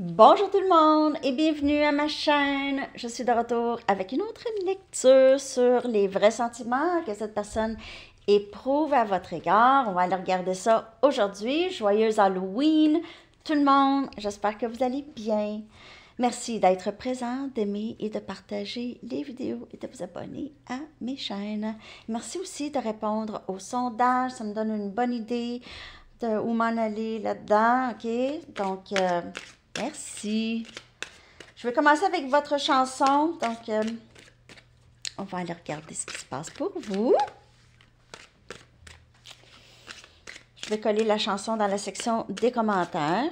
Bonjour tout le monde et bienvenue à ma chaîne. Je suis de retour avec une autre lecture sur les vrais sentiments que cette personne éprouve à votre égard. On va aller regarder ça aujourd'hui. Joyeux Halloween tout le monde. J'espère que vous allez bien. Merci d'être présent, d'aimer et de partager les vidéos et de vous abonner à mes chaînes. Merci aussi de répondre aux sondages. Ça me donne une bonne idée de où m'en aller là-dedans. OK? Donc, merci. Je vais commencer avec votre chanson. Donc, on va aller regarder ce qui se passe pour vous. Je vais coller la chanson dans la section des commentaires.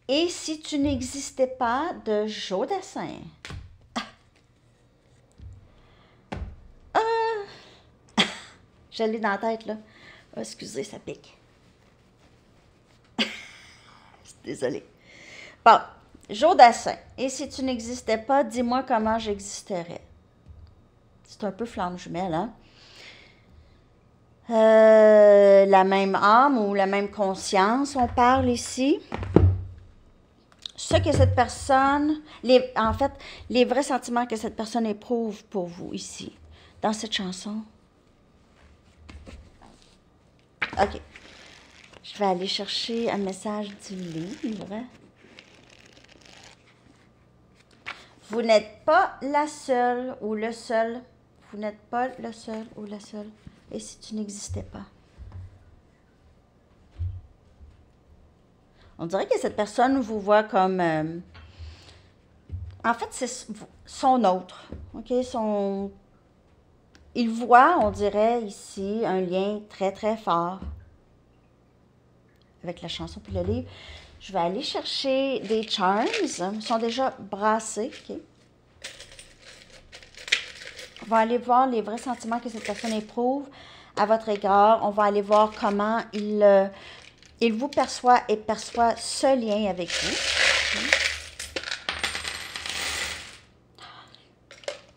Et si tu n'existais pas de Joe Dassin. Je l'ai dans la tête, là. Oh, excusez, ça pique. Désolée. Bon, Joe Dassin. Et si tu n'existais pas, dis-moi comment j'existerais. C'est un peu flamme jumelle, hein? La même âme ou la même conscience, on parle ici. Ce que cette personne, en fait, les vrais sentiments que cette personne éprouve pour vous ici, dans cette chanson. OK. Je vais aller chercher un message du livre. Vous n'êtes pas la seule ou le seul. Vous n'êtes pas le seul ou la seule. Et si tu n'existais pas? On dirait que cette personne vous voit comme... en fait, c'est son autre. OK? Il voit, on dirait ici, un lien très, très fort avec la chanson puis le livre. Je vais aller chercher des charms. Ils sont déjà brassés. OK? On va aller voir les vrais sentiments que cette personne éprouve à votre égard. On va aller voir comment il vous perçoit et perçoit ce lien avec vous.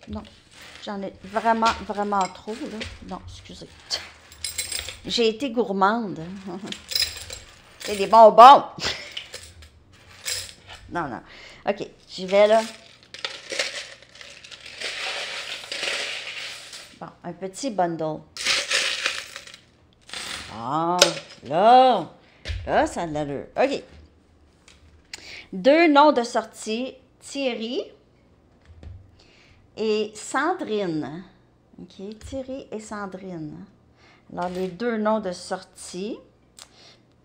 Non, j'en ai vraiment, vraiment trop, là. Non, excusez. J'ai été gourmande. C'est des bonbons. Non, non. OK, j'y vais, là. Bon, un petit bundle. Ah, là, ça a de l'allure. OK. 2 noms de sortie, Thierry et Sandrine. OK, Thierry et Sandrine. Alors, les 2 noms de sortie.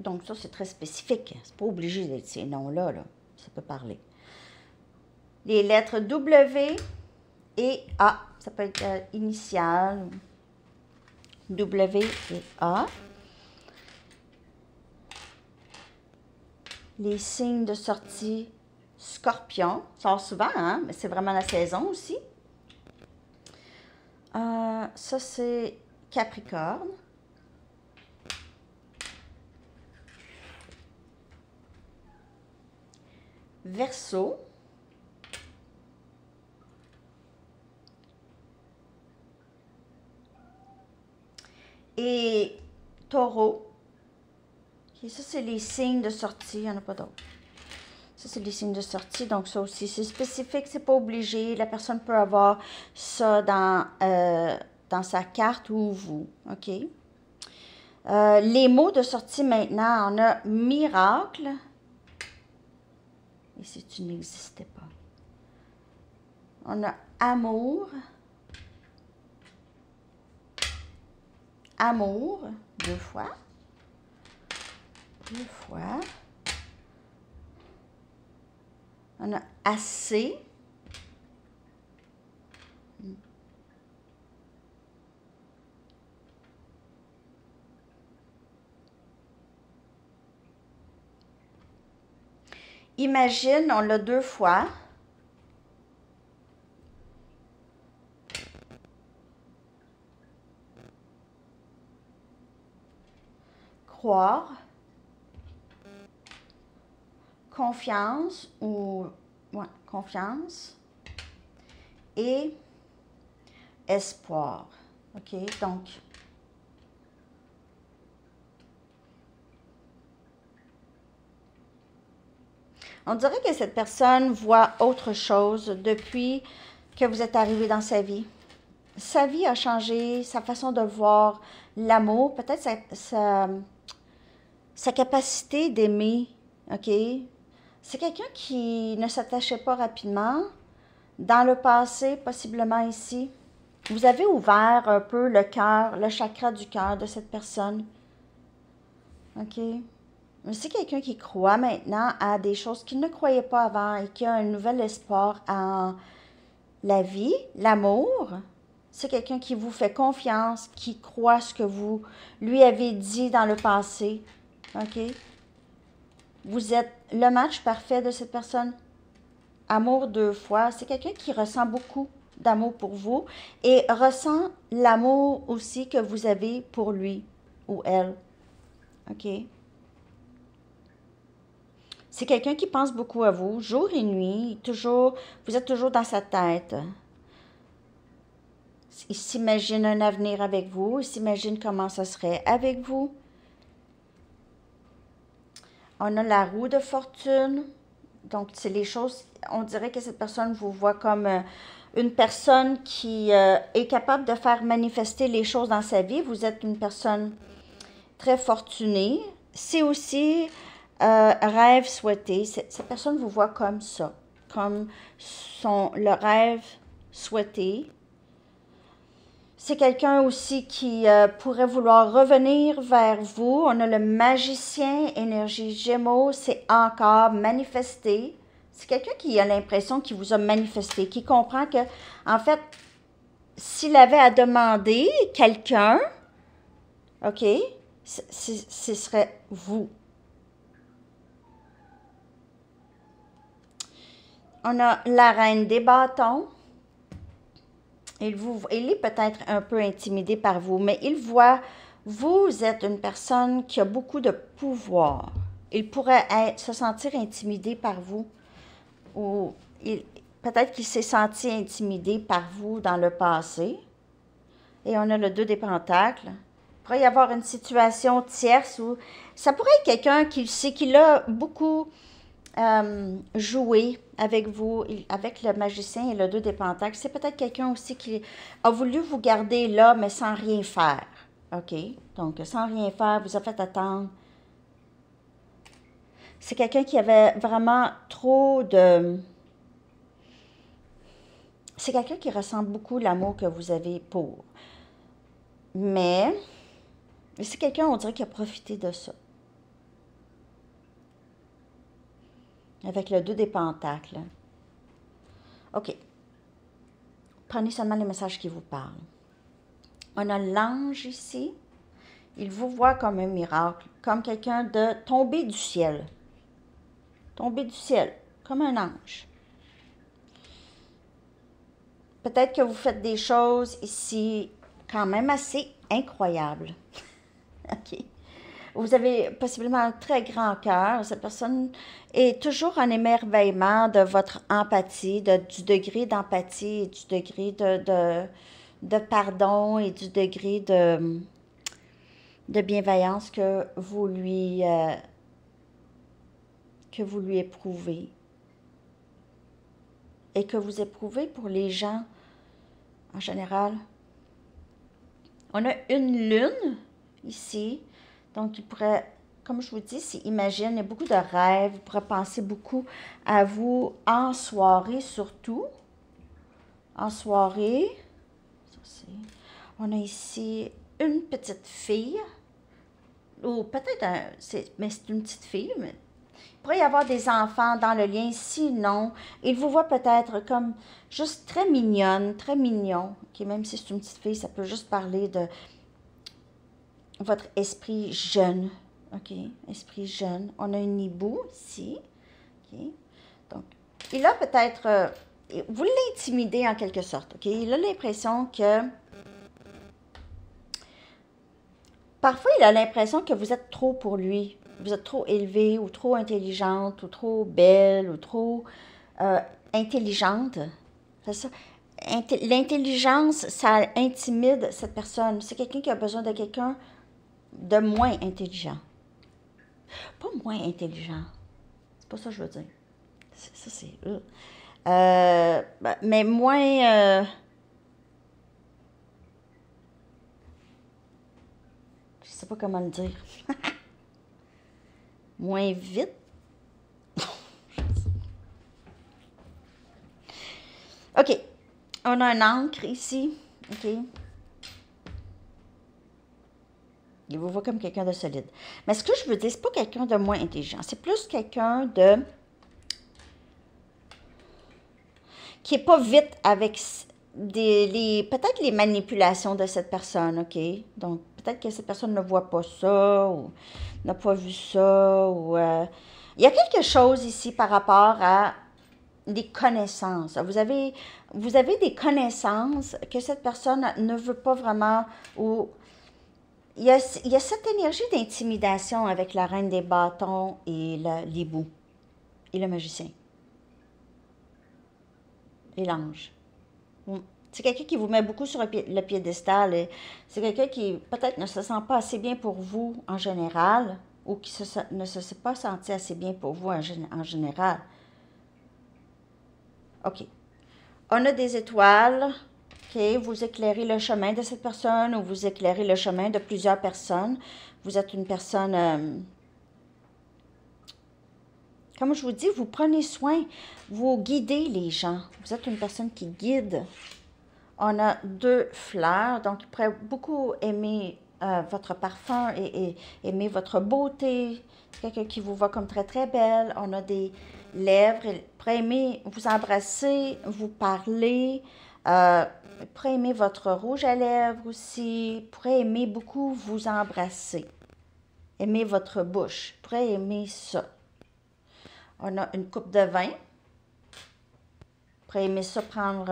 Donc, ça, c'est très spécifique. C'est pas obligé d'être ces noms-là, là. Ça peut parler. Les lettres W et A. Ça peut être initial. W et A. Les signes de sortie Scorpion. Ça sort souvent, hein? Mais c'est vraiment la saison aussi. Ça, c'est Capricorne. Verseau. Et Taureau. Et ça, c'est les signes de sortie. Il n'y en a pas d'autres. Ça, c'est les signes de sortie. Donc, ça aussi, c'est spécifique. C'est pas obligé. La personne peut avoir ça dans sa carte ou vous. OK? Les mots de sortie maintenant, on a miracle. Et si tu n'existais pas? On a amour. Amour, 2 fois. 2 fois. On a assez. Imagine, on l'a 2 fois. Croire. Confiance ou... Ouais, confiance. Et espoir. OK? Donc, on dirait que cette personne voit autre chose depuis que vous êtes arrivé dans sa vie. Sa vie a changé, sa façon de voir l'amour, peut-être sa capacité d'aimer, OK? C'est quelqu'un qui ne s'attachait pas rapidement. Dans le passé, possiblement ici, vous avez ouvert un peu le cœur, le chakra du cœur de cette personne. OK? Mais c'est quelqu'un qui croit maintenant à des choses qu'il ne croyait pas avant et qui a un nouvel espoir en la vie, l'amour. C'est quelqu'un qui vous fait confiance, qui croit ce que vous lui avez dit dans le passé. OK? Vous êtes le match parfait de cette personne. Amour 2 fois. C'est quelqu'un qui ressent beaucoup d'amour pour vous et ressent l'amour aussi que vous avez pour lui ou elle. OK? C'est quelqu'un qui pense beaucoup à vous, jour et nuit, toujours, vous êtes toujours dans sa tête. Il s'imagine un avenir avec vous, il s'imagine comment ça serait avec vous. On a la roue de fortune, donc c'est les choses, on dirait que cette personne vous voit comme une personne qui est capable de faire manifester les choses dans sa vie. Vous êtes une personne très fortunée. C'est aussi rêve souhaité. Cette personne vous voit comme ça, comme le rêve souhaité. C'est quelqu'un aussi qui pourrait vouloir revenir vers vous. On a le magicien, énergie Gémeaux, c'est encore manifesté. C'est quelqu'un qui a l'impression qu'il vous a manifesté, qui comprend que, en fait, s'il avait à demander quelqu'un, OK, ce serait vous. On a la reine des bâtons. Il est peut-être un peu intimidé par vous, mais il voit, vous êtes une personne qui a beaucoup de pouvoir. Il pourrait se sentir intimidé par vous, ou peut-être qu'il s'est senti intimidé par vous dans le passé. Et on a le 2 des pentacles. Il pourrait y avoir une situation tierce où ça pourrait être quelqu'un qui sait qu'il a beaucoup jouer avec vous, avec le magicien et le 2 des pentacles. C'est peut-être quelqu'un aussi qui a voulu vous garder là, mais sans rien faire. OK? Donc, sans rien faire, vous a fait attendre. C'est quelqu'un qui avait vraiment trop de... C'est quelqu'un qui ressent beaucoup l'amour que vous avez pour. Mais c'est quelqu'un, on dirait, qui a profité de ça. Avec le 2 des pentacles. OK. Prenez seulement les messages qui vous parlent. On a l'ange ici. Il vous voit comme un miracle, comme quelqu'un de tombé du ciel. Tombé du ciel, comme un ange. Peut-être que vous faites des choses ici quand même assez incroyables. OK. Vous avez possiblement un très grand cœur. Cette personne est toujours en émerveillement de votre empathie, du degré d'empathie, du degré de pardon et du degré de bienveillance que vous lui éprouvez. Et que vous éprouvez pour les gens en général. On a une lune ici. Donc, il pourrait, comme je vous dis, s'il imagine, il y a beaucoup de rêves, il pourrait penser beaucoup à vous en soirée surtout. En soirée. On a ici une petite fille. Ou peut-être, mais c'est une petite fille, mais il pourrait y avoir des enfants dans le lien. Sinon, il vous voit peut-être comme juste très mignonne, très mignon. Okay, même si c'est une petite fille, ça peut juste parler de votre esprit jeune. OK, esprit jeune. On a un hibou ici. OK. Donc, il a peut-être... vous l'intimidez en quelque sorte. OK, il a l'impression que... Parfois, il a l'impression que vous êtes trop pour lui. Vous êtes trop élevée ou trop intelligente ou trop belle ou trop intelligente. C'est ça. l'intelligence, ça intimide cette personne. C'est quelqu'un qui a besoin de quelqu'un de moins intelligent. Pas moins intelligent. C'est pas ça que je veux dire. Ça, c'est... mais moins... je sais pas comment le dire. Moins vite. OK. On a un encre ici. OK. Il vous voit comme quelqu'un de solide. Mais ce que je veux dire, c'est pas quelqu'un de moins intelligent. C'est plus quelqu'un de... qui est pas vite avec peut-être les manipulations de cette personne, OK? Donc, peut-être que cette personne ne voit pas ça, ou n'a pas vu ça, ou... il y a quelque chose ici par rapport à des connaissances. Vous avez des connaissances que cette personne ne veut pas vraiment, ou... Il y a cette énergie d'intimidation avec la reine des bâtons et l'hibou, et le magicien, et l'ange. C'est quelqu'un qui vous met beaucoup sur le piédestal. C'est quelqu'un qui peut-être ne se sent pas assez bien pour vous en général, ou qui ne se sent pas senti assez bien pour vous en général. OK. On a des étoiles. OK. Vous éclairez le chemin de cette personne ou vous éclairez le chemin de plusieurs personnes. Vous êtes une personne... comme je vous dis, vous prenez soin, vous guidez les gens. Vous êtes une personne qui guide. On a 2 fleurs, donc il pourrait beaucoup aimer votre parfum et aimer votre beauté. Quelqu'un qui vous voit comme très, très belle. On a des lèvres, il pourrait aimer vous embrasser, vous parler. Il pourrait aimer votre rouge à lèvres aussi. Il pourrait aimer beaucoup vous embrasser. Aimer votre bouche. Il pourrait aimer ça. On a une coupe de vin. Il pourrait aimer ça prendre...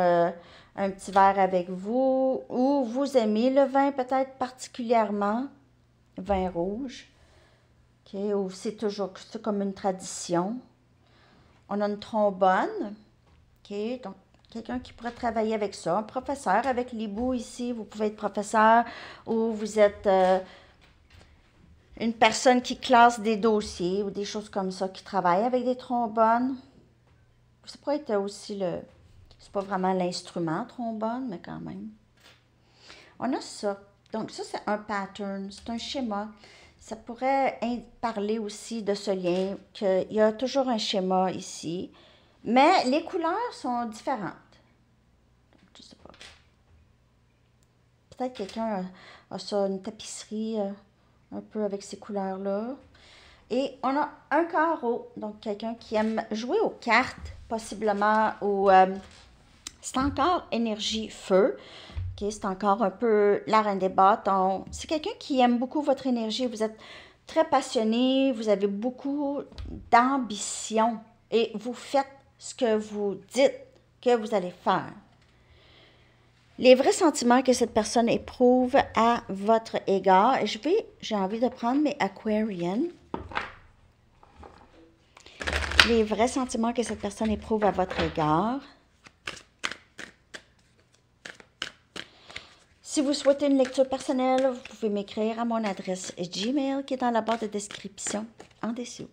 un petit verre avec vous, ou vous aimez le vin peut-être particulièrement, vin rouge, okay, ou c'est comme une tradition. On a une trombone, okay, donc quelqu'un qui pourrait travailler avec ça, un professeur avec l'hibou ici, vous pouvez être professeur, ou vous êtes une personne qui classe des dossiers, ou des choses comme ça, qui travaille avec des trombones. Ça pourrait être aussi c'est pas vraiment l'instrument trombone, mais quand même. On a ça. Donc ça, c'est un pattern, c'est un schéma. Ça pourrait parler aussi de ce lien, qu'il y a toujours un schéma ici. Mais les couleurs sont différentes. Donc, je sais pas. Peut-être quelqu'un a ça, une tapisserie un peu avec ces couleurs-là. Et on a un carreau, donc quelqu'un qui aime jouer aux cartes, possiblement, ou... c'est encore énergie feu. Okay, c'est encore un peu la reine des bâtons. C'est quelqu'un qui aime beaucoup votre énergie. Vous êtes très passionné. Vous avez beaucoup d'ambition. Et vous faites ce que vous dites que vous allez faire. Les vrais sentiments que cette personne éprouve à votre égard. J'ai envie de prendre mes Aquarian. Les vrais sentiments que cette personne éprouve à votre égard. Si vous souhaitez une lecture personnelle, vous pouvez m'écrire à mon adresse Gmail qui est dans la barre de description en dessous.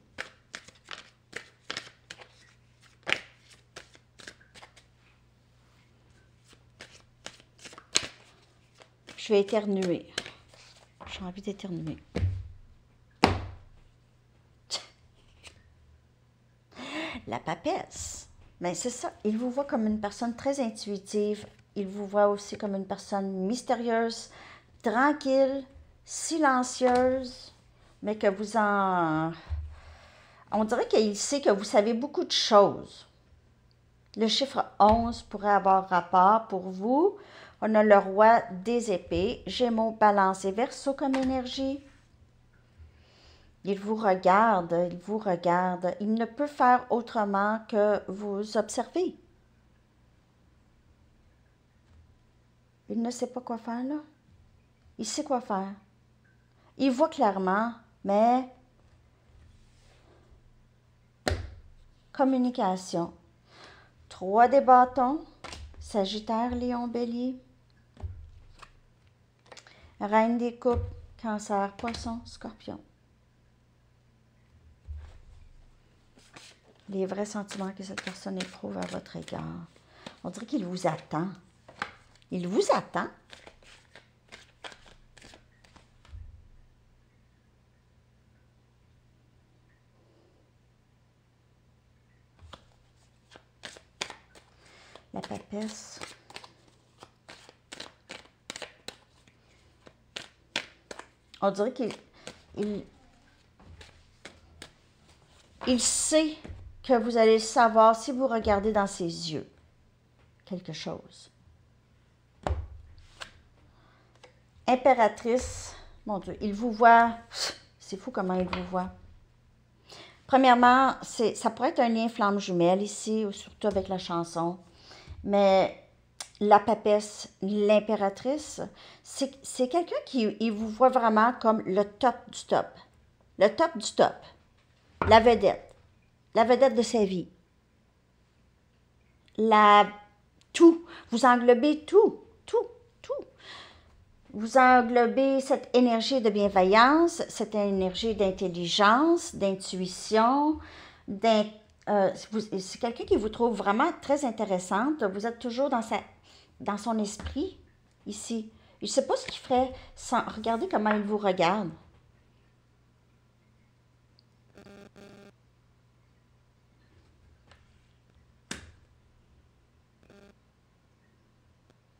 Je vais éternuer. J'ai envie d'éternuer. La papesse. Mais c'est ça, il vous voit comme une personne très intuitive. Il vous voit aussi comme une personne mystérieuse, tranquille, silencieuse, mais que vous en... On dirait qu'il sait que vous savez beaucoup de choses. Le chiffre 11 pourrait avoir rapport pour vous. On a le roi des épées, Gémeaux, Balance et Verseau comme énergie. Il vous regarde, il vous regarde. Il ne peut faire autrement que vous observer. Il ne sait pas quoi faire, là. Il sait quoi faire. Il voit clairement, mais... Communication. 3 des bâtons. Sagittaire, Lion, Bélier. Reine des coupes, Cancer, Poisson, Scorpion. Les vrais sentiments que cette personne éprouve à votre égard. On dirait qu'il vous attend. Il vous attend. La papesse. On dirait il sait que vous allez le savoir si vous regardez dans ses yeux quelque chose. Impératrice, mon Dieu, il vous voit, c'est fou comment il vous voit. Premièrement, ça pourrait être un lien flamme jumelle ici, ou surtout avec la chanson, mais la papesse, l'impératrice, c'est quelqu'un qui il vous voit vraiment comme le top du top. Le top du top. La vedette de sa vie. Tout. Vous englobez tout. Vous englobez cette énergie de bienveillance, cette énergie d'intelligence, d'intuition, c'est quelqu'un qui vous trouve vraiment très intéressante. Vous êtes toujours dans son esprit, ici. Je ne sais pas ce qu'il ferait sans... Regardez comment il vous regarde.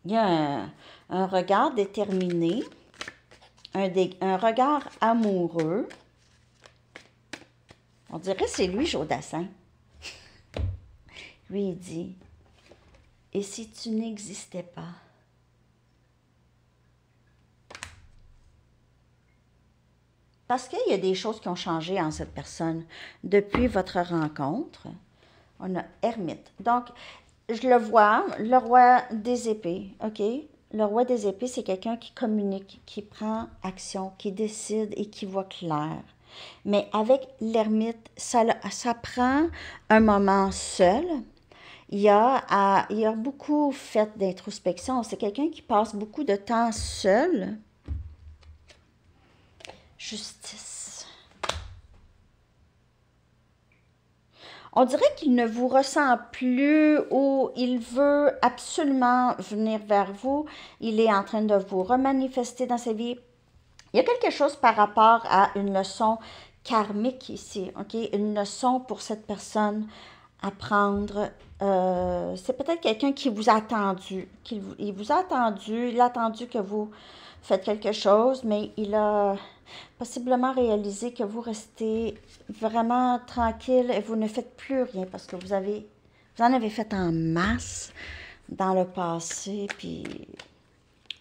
Il y a un regard déterminé, un regard amoureux. On dirait que c'est lui, Jodassin. Lui, il dit, « Et si tu n'existais pas? » Parce qu'il y a des choses qui ont changé en cette personne depuis votre rencontre. On a Ermite. Donc, je le vois, le roi des épées, OK? Le roi des épées, c'est quelqu'un qui communique, qui prend action, qui décide et qui voit clair. Mais avec l'ermite, ça prend un moment seul. Il a beaucoup fait d'introspection. C'est quelqu'un qui passe beaucoup de temps seul. Justice. On dirait qu'il ne vous ressent plus ou il veut absolument venir vers vous. Il est en train de vous remanifester dans sa vie. Il y a quelque chose par rapport à une leçon karmique ici, OK? Une leçon pour cette personne à prendre. C'est peut-être quelqu'un qui vous a attendu. Il vous a attendu, il a attendu que vous faites quelque chose, mais il a possiblement réalisé que vous restez vraiment tranquille et vous ne faites plus rien parce que vous en avez fait en masse dans le passé, puis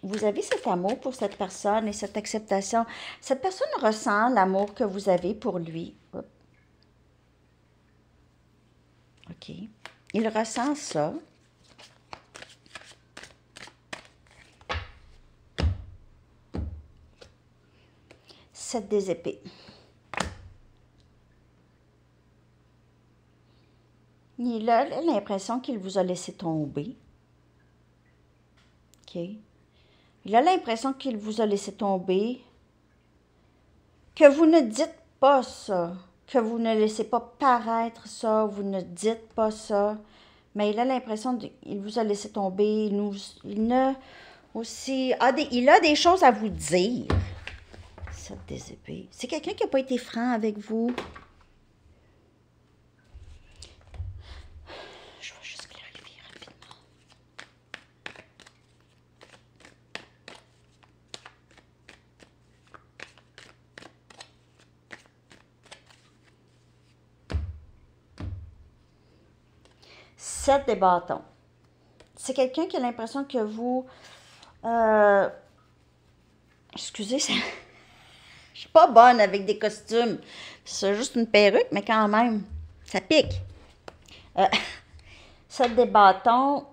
vous avez cet amour pour cette personne et cette acceptation. Cette personne ressent l'amour que vous avez pour lui. OK. Il ressent ça. Sept des épées. Il a l'impression qu'il vous a laissé tomber. OK. Il a l'impression qu'il vous a laissé tomber. Que vous ne dites pas ça. Que vous ne laissez pas paraître ça. Vous ne dites pas ça. Mais il a l'impression qu'il vous a laissé tomber. Il a des choses à vous dire. Ça, des épées. C'est quelqu'un qui n'a pas été franc avec vous. Je vais juste clarifier rapidement. Sept des bâtons. C'est quelqu'un qui a l'impression que vous... excusez, je suis pas bonne avec des costumes. C'est juste une perruque, mais quand même, ça pique. Sept des bâtons,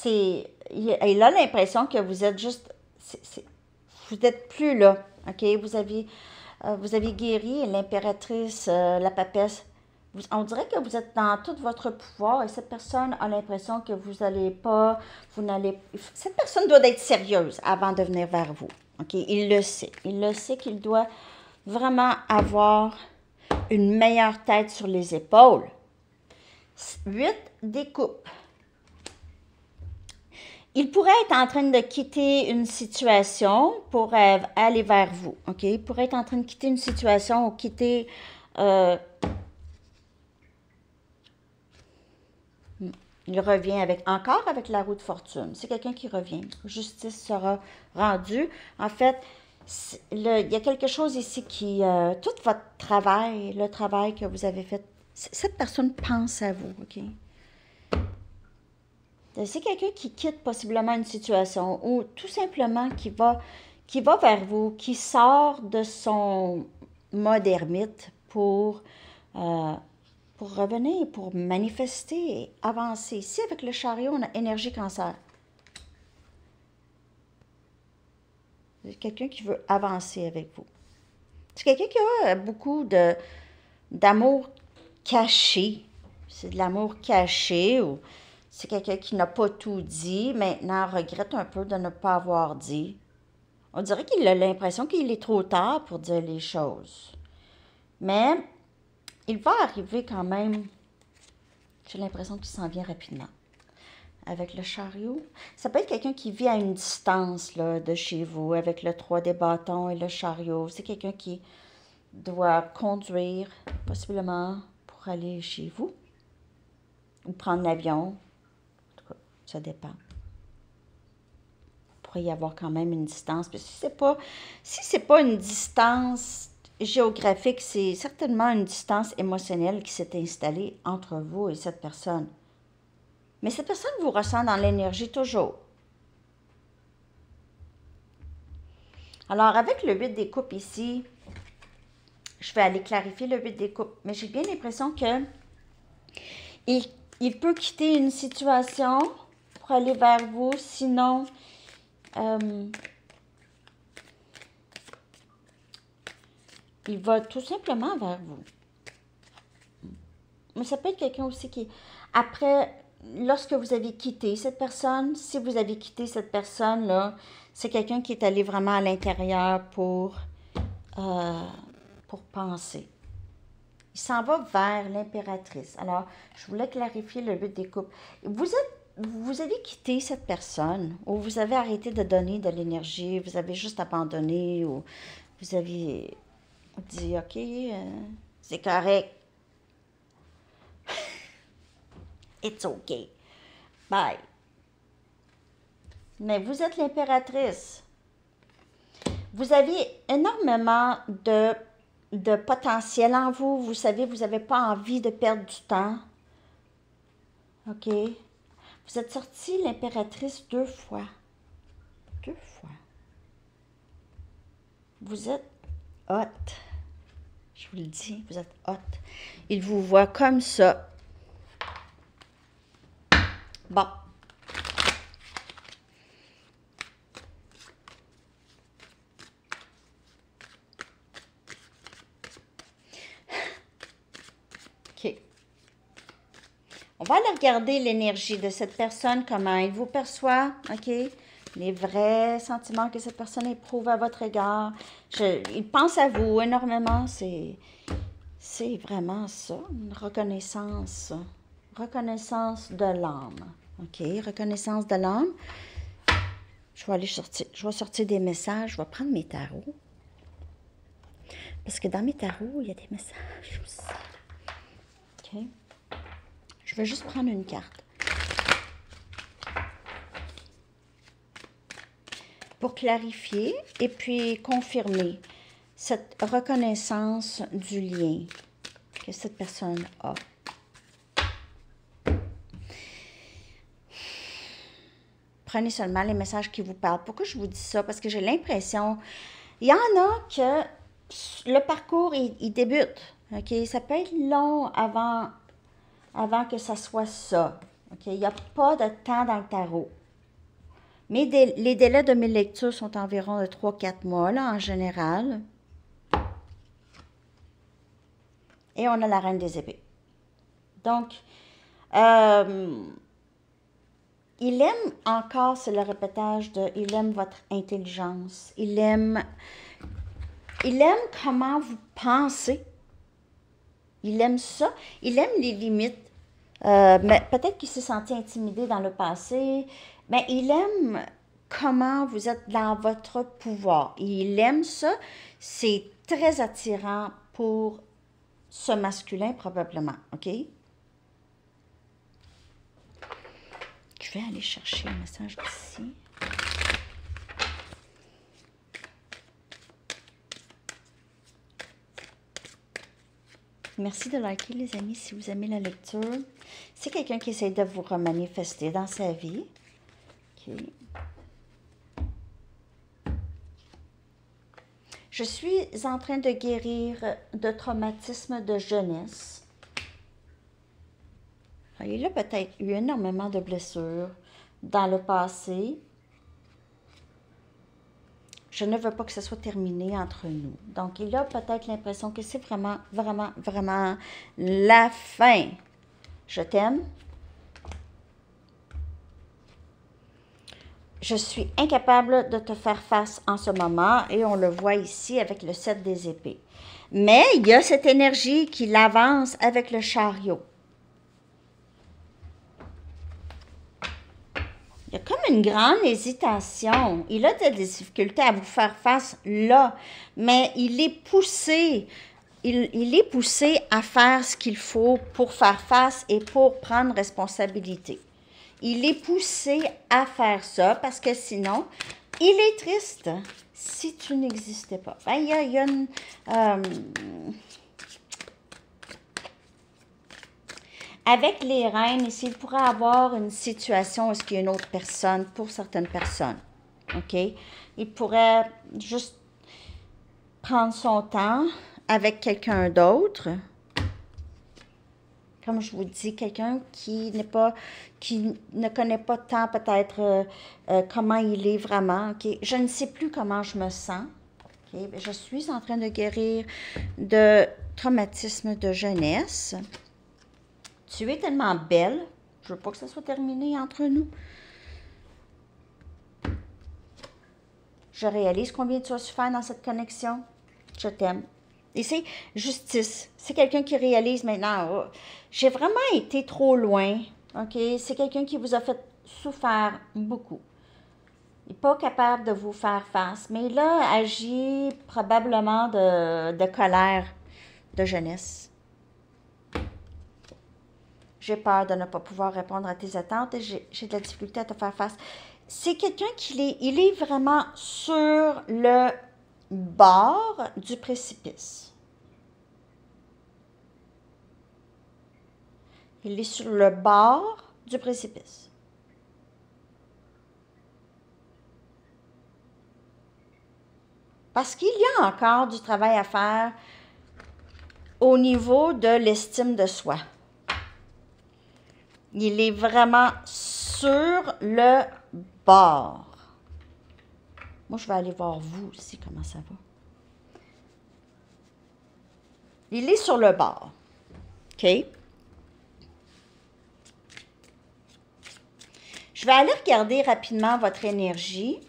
il a l'impression que vous êtes juste... vous n'êtes plus là, OK? Vous avez guéri l'impératrice, la papesse. On dirait que vous êtes dans tout votre pouvoir et cette personne a l'impression que vous n'allez pas, cette personne doit être sérieuse avant de venir vers vous. OK? Il le sait. Il le sait qu'il doit vraiment avoir une meilleure tête sur les épaules. 8 des coupes. Il pourrait être en train de quitter une situation pour aller vers vous. OK? Il pourrait être en train de quitter une situation ou quitter... il revient encore avec la roue de fortune. C'est quelqu'un qui revient. Justice sera rendue. En fait, il y a quelque chose ici qui... tout votre travail, le travail que vous avez fait, cette personne pense à vous, OK? C'est quelqu'un qui quitte possiblement une situation ou tout simplement qui va vers vous, qui sort de son mode ermite pour revenir, pour manifester et avancer. Ici, avec le chariot, on a énergie cancer. C'est quelqu'un qui veut avancer avec vous. C'est quelqu'un qui a beaucoup d'amour caché. C'est de l'amour caché ou c'est quelqu'un qui n'a pas tout dit, maintenant regrette un peu de ne pas avoir dit. On dirait qu'il a l'impression qu'il est trop tard pour dire les choses. Mais il va arriver quand même. J'ai l'impression qu'il s'en vient rapidement. Avec le chariot. Ça peut être quelqu'un qui vit à une distance là, de chez vous, avec le 3 des bâtons et le chariot. C'est quelqu'un qui doit conduire, possiblement, pour aller chez vous. Ou prendre l'avion. En tout cas, ça dépend. Il pourrait y avoir quand même une distance. Puis si c'est pas une distance géographique, c'est certainement une distance émotionnelle qui s'est installée entre vous et cette personne. Mais cette personne vous ressent dans l'énergie toujours. Alors, avec le 8 des coupes ici, je vais aller clarifier le 8 des coupes. Mais j'ai bien l'impression que il peut quitter une situation pour aller vers vous. Sinon, il va tout simplement vers vous. Mais ça peut être quelqu'un aussi qui, après, lorsque vous avez quitté cette personne, si vous avez quitté cette personne-là, c'est quelqu'un qui est allé vraiment à l'intérieur pour penser. Il s'en va vers l'impératrice. Alors, je voulais clarifier le 8 des coupes. Vous avez quitté cette personne, ou vous avez arrêté de donner de l'énergie, vous avez juste abandonné, ou vous avez dit, OK, c'est correct. It's okay. Bye. Mais vous êtes l'impératrice. Vous avez énormément de potentiel en vous. Vous savez, vous n'avez pas envie de perdre du temps. OK? Vous êtes sortie l'impératrice 2 fois. 2 fois. Vous êtes hot. Je vous le dis, vous êtes hot. Il vous voit comme ça. Bon. OK. On va aller regarder l'énergie de cette personne, comment il vous perçoit, OK? Les vrais sentiments que cette personne éprouve à votre égard. Il pense à vous énormément, c'est vraiment ça, une reconnaissance. Reconnaissance de l'âme. OK, reconnaissance de l'âme. Je vais sortir des messages. Je vais prendre mes tarots. Parce que dans mes tarots, il y a des messages aussi. OK. Je vais juste prendre une carte. Pour clarifier et puis confirmer cette reconnaissance du lien que cette personne a. Prenez seulement les messages qui vous parlent. Pourquoi je vous dis ça? Parce que j'ai l'impression, il y en a que le parcours, il débute. OK? Ça peut être long avant que ça soit ça. OK? Il n'y a pas de temps dans le tarot. Mais les délais de mes lectures sont environ de 3-4 mois, là, en général. Et on a la reine des épées. Donc, il aime encore, c'est le répétage de, il aime votre intelligence, il aime comment vous pensez, il aime ça, il aime les limites. Mais peut-être qu'il s'est senti intimidé dans le passé, mais il aime comment vous êtes dans votre pouvoir. Il aime ça, c'est très attirant pour ce masculin probablement, OK? Je vais aller chercher un message ici. Merci de liker, les amis, si vous aimez la lecture. C'est quelqu'un qui essaie de vous remanifester dans sa vie. OK. Je suis en train de guérir de traumatisme de jeunesse. Il a peut-être eu énormément de blessures dans le passé. Je ne veux pas que ce soit terminé entre nous. Donc, il a peut-être l'impression que c'est vraiment, vraiment, vraiment la fin. Je t'aime. Je suis incapable de te faire face en ce moment et on le voit ici avec le 7 des épées. Mais il y a cette énergie qui l'avance avec le chariot. Il y a comme une grande hésitation. Il a des difficultés à vous faire face là, mais il est poussé. Il est poussé à faire ce qu'il faut pour faire face et pour prendre responsabilité. Il est poussé à faire ça parce que sinon, il est triste si tu n'existais pas. Ben, il y a une... avec les reines, ici, il pourrait avoir une situation où il y a une autre personne pour certaines personnes. OK? Il pourrait juste prendre son temps avec quelqu'un d'autre. Comme je vous dis, quelqu'un qui ne connaît pas tant peut-être comment il est vraiment. Okay? Je ne sais plus comment je me sens. Okay? Je suis en train de guérir de traumatisme de jeunesse. Tu es tellement belle. Je veux pas que ça soit terminé entre nous. Je réalise combien tu as souffert dans cette connexion. Je t'aime. Et c'est justice. C'est quelqu'un qui réalise maintenant, oh, j'ai vraiment été trop loin. OK? C'est quelqu'un qui vous a fait souffrir beaucoup. Il n'est pas capable de vous faire face, mais il a agi probablement de colère de jeunesse. J'ai peur de ne pas pouvoir répondre à tes attentes et j'ai de la difficulté à te faire face. C'est quelqu'un il est vraiment sur le bord du précipice. Il est sur le bord du précipice. Parce qu'il y a encore du travail à faire au niveau de l'estime de soi. Il est vraiment sur le bord. Moi, je vais aller voir vous aussi, comment ça va. Il est sur le bord. OK? Je vais aller regarder rapidement votre énergie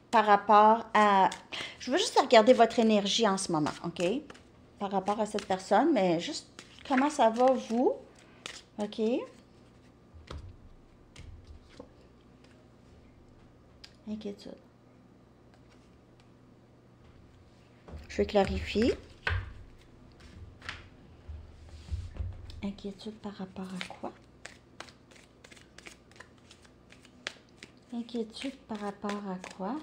par rapport à... Je veux juste regarder votre énergie en ce moment, OK? Par rapport à cette personne, mais juste comment ça va, vous? OK? Inquiétude. Je vais clarifier. Inquiétude par rapport à quoi? Inquiétude par rapport à quoi?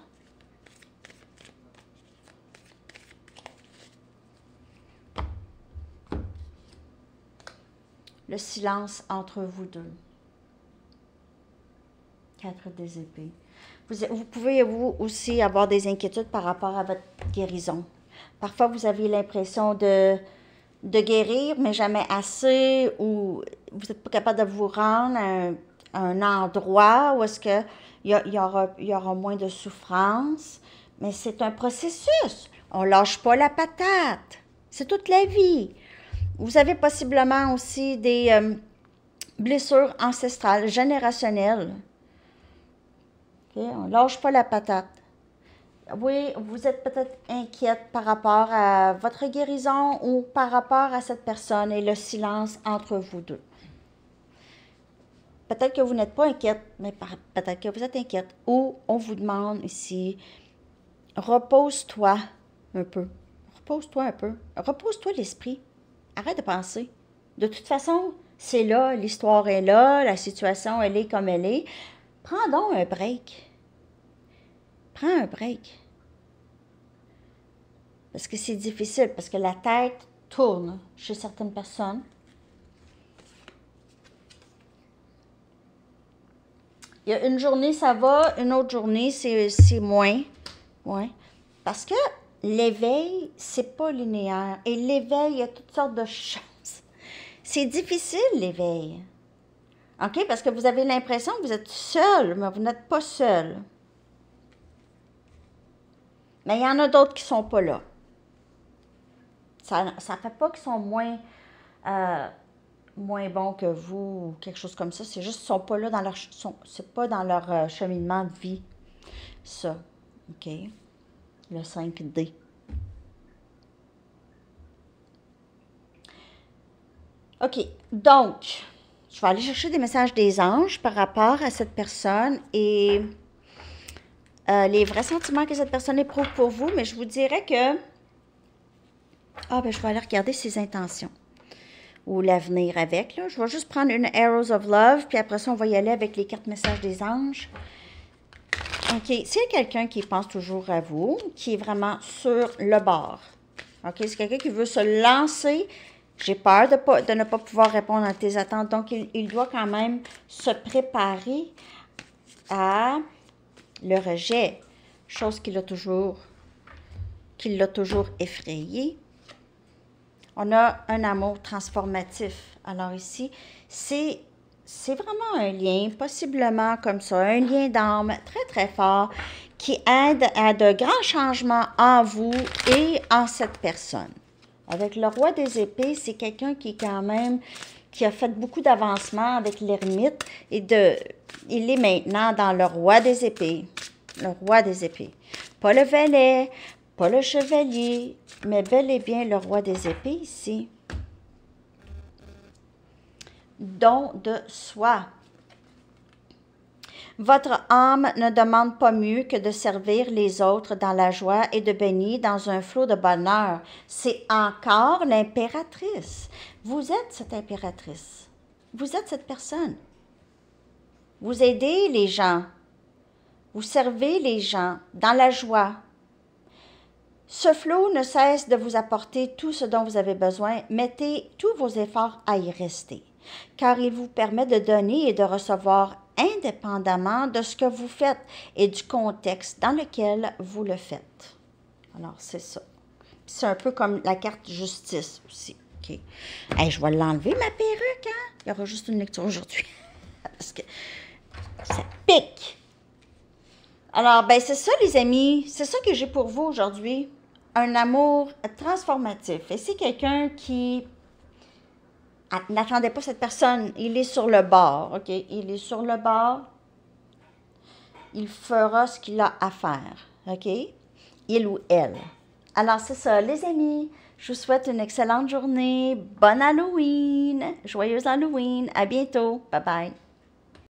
Le silence entre vous deux. 4 des épées. Vous pouvez, vous aussi, avoir des inquiétudes par rapport à votre guérison. Parfois, vous avez l'impression de guérir, mais jamais assez, ou vous n'êtes pas capable de vous rendre à un endroit où est-ce qu'il y aura moins de souffrance. Mais c'est un processus. On ne lâche pas la patate. C'est toute la vie. Vous avez possiblement aussi des blessures ancestrales, générationnelles. Okay? On ne lâche pas la patate. Oui, vous êtes peut-être inquiète par rapport à votre guérison ou par rapport à cette personne et le silence entre vous deux. Peut-être que vous n'êtes pas inquiète, mais peut-être que vous êtes inquiète. Ou on vous demande ici, repose-toi un peu. Repose-toi un peu. Repose-toi l'esprit. Arrête de penser. De toute façon, c'est là, l'histoire est là, la situation, elle est comme elle est. Prends donc un break. Prends un break. Parce que c'est difficile, parce que la tête tourne chez certaines personnes. Il y a une journée, ça va, une autre journée, c'est moins. Ouais. Parce que l'éveil, c'est pas linéaire. Et l'éveil, il y a toutes sortes de choses. C'est difficile, l'éveil. OK? Parce que vous avez l'impression que vous êtes seul, mais vous n'êtes pas seul. Mais il y en a d'autres qui ne sont pas là. Ça ne fait pas qu'ils sont moins bons que vous ou quelque chose comme ça. C'est juste qu'ils ne sont pas là dans leur... c'est pas dans leur cheminement de vie. Ça. OK? Le 5D. OK. Donc, je vais aller chercher des messages des anges par rapport à cette personne et les vrais sentiments que cette personne éprouve pour vous, mais je vous dirais que... je vais aller regarder ses intentions ou l'avenir avec. Là. Je vais juste prendre une Arrows of Love, puis après ça, on va y aller avec les cartes messages des anges. OK. S'il y a quelqu'un qui pense toujours à vous, qui est vraiment sur le bord, OK? C'est quelqu'un qui veut se lancer. J'ai peur de ne pas pouvoir répondre à tes attentes. Donc, il doit quand même se préparer à le rejet, chose qui l'a toujours effrayé. On a un amour transformatif. Alors ici, c'est vraiment un lien, possiblement comme ça, un lien d'âme très, très fort qui aide à de grands changements en vous et en cette personne. Avec le roi des épées, c'est quelqu'un qui quand même, qui a fait beaucoup d'avancements avec l'ermite et il est maintenant dans le roi des épées. Le roi des épées. Pas le valet, pas le chevalier, mais bel et bien le roi des épées ici. Don de soi. Votre âme ne demande pas mieux que de servir les autres dans la joie et de baigner dans un flot de bonheur. C'est encore l'impératrice. Vous êtes cette impératrice. Vous êtes cette personne. Vous aidez les gens. Vous servez les gens dans la joie. Ce flot ne cesse de vous apporter tout ce dont vous avez besoin. Mettez tous vos efforts à y rester, car il vous permet de donner et de recevoir indépendamment de ce que vous faites et du contexte dans lequel vous le faites. Alors, c'est ça. C'est un peu comme la carte justice aussi. OK. Hey, je vais l'enlever, ma perruque, hein? Il y aura juste une lecture aujourd'hui. Parce que ça pique. Alors, ben c'est ça, les amis. C'est ça que j'ai pour vous aujourd'hui. Un amour transformatif. Et c'est quelqu'un qui n'attendait pas cette personne. Il est sur le bord, OK? Il est sur le bord. Il fera ce qu'il a à faire, OK? Il ou elle. Alors, c'est ça, les amis. Je vous souhaite une excellente journée. Bonne Halloween. Joyeuse Halloween. À bientôt. Bye-bye.